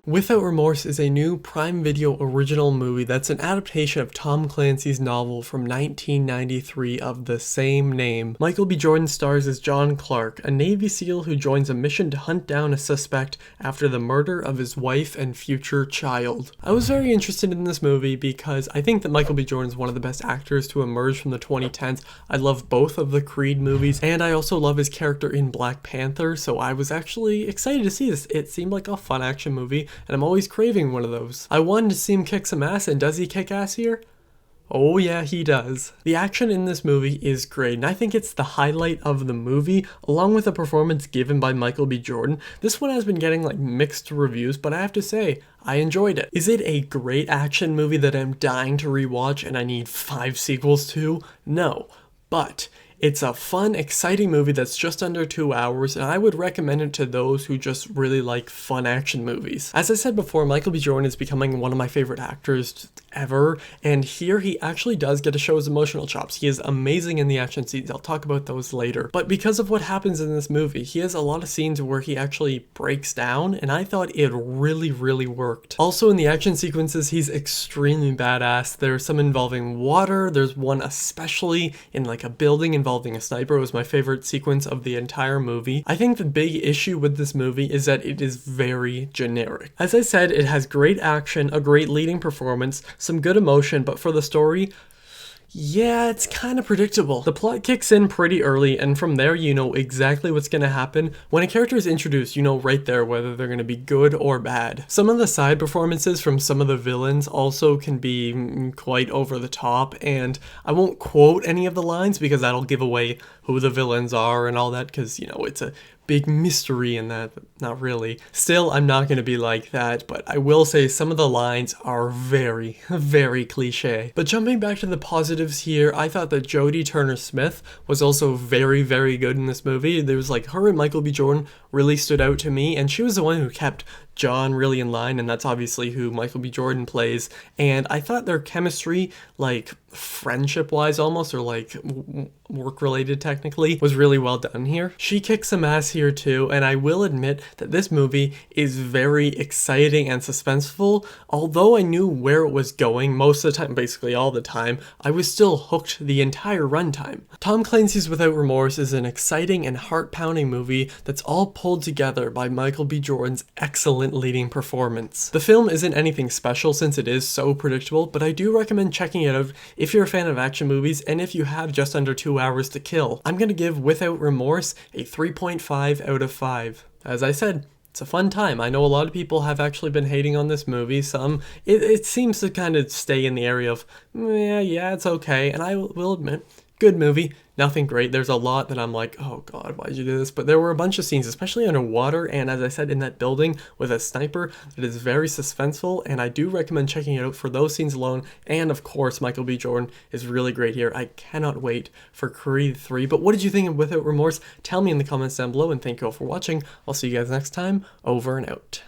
Without Remorse is a new Prime Video original movie that's an adaptation of Tom Clancy's novel from 1993 of the same name. Michael B. Jordan stars as John Clark, a Navy SEAL who joins a mission to hunt down a suspect after the murder of his wife and future child. I was very interested in this movie because I think that Michael B. Jordan is one of the best actors to emerge from the 2010s. I love both of the Creed movies, and I also love his character in Black Panther, so I was actually excited to see this. It seemed like a fun action movie, and I'm always craving one of those. I wanted to see him kick some ass, and does he kick ass here? Oh yeah, he does. The action in this movie is great, and I think it's the highlight of the movie, along with the performance given by Michael B. Jordan. This one has been getting like mixed reviews, but I have to say, I enjoyed it. Is it a great action movie that I'm dying to rewatch and I need 5 sequels to? No, but it's a fun, exciting movie that's just under 2 hours, and I would recommend it to those who just really like fun action movies. As I said before, Michael B. Jordan is becoming one of my favorite actors ever, and here he actually does get to show his emotional chops. He is amazing in the action scenes. I'll talk about those later. But because of what happens in this movie, he has a lot of scenes where he actually breaks down, and I thought it really worked. Also in the action sequences, he's extremely badass. There's some involving water. There's one especially in like a building involving a sniper. It was my favorite sequence of the entire movie. I think the big issue with this movie is that it is very generic. As I said, it has great action, a great leading performance, some good emotion, but for the story, yeah, it's kind of predictable. The plot kicks in pretty early, and from there you know exactly what's going to happen. When a character is introduced, you know right there whether they're going to be good or bad. Some of the side performances from some of the villains also can be quite over the top, and I won't quote any of the lines because that'll give away who the villains are and all that, because, you know, it's a big mystery in that, but not really. Still, I'm not going to be like that, but I will say some of the lines are very cliche. But jumping back to the positives here, I thought that Jodie Turner-Smith was also very good in this movie. There was like her and Michael B. Jordan really stood out to me, and she was the one who kept John really in line, and that's obviously who Michael B. Jordan plays. And I thought their chemistry, like friendship-wise almost, or like work-related technically, was really well done here. She kicks some ass here too, and I will admit that this movie is very exciting and suspenseful. Although I knew where it was going most of the time, basically all the time, I was still hooked the entire runtime. Tom Clancy's Without Remorse is an exciting and heart-pounding movie that's all pulled together by Michael B. Jordan's excellent leading performance. The film isn't anything special since it is so predictable, but I do recommend checking it out if you're a fan of action movies and if you have just under 2 hours to kill. I'm gonna give Without Remorse a 3.5 out of 5. As I said, it's a fun time. I know a lot of people have actually been hating on this movie. Some, it seems to kind of stay in the area of, yeah, it's okay. And I will admit, good movie, nothing great. There's a lot that I'm like, oh god, why'd you do this? But there were a bunch of scenes, especially underwater, and as I said, in that building with a sniper, that is very suspenseful, and I do recommend checking it out for those scenes alone. And of course, Michael B. Jordan is really great here. I cannot wait for Creed 3. But what did you think of Without Remorse? Tell me in the comments down below, and thank you all for watching. I'll see you guys next time. Over and out.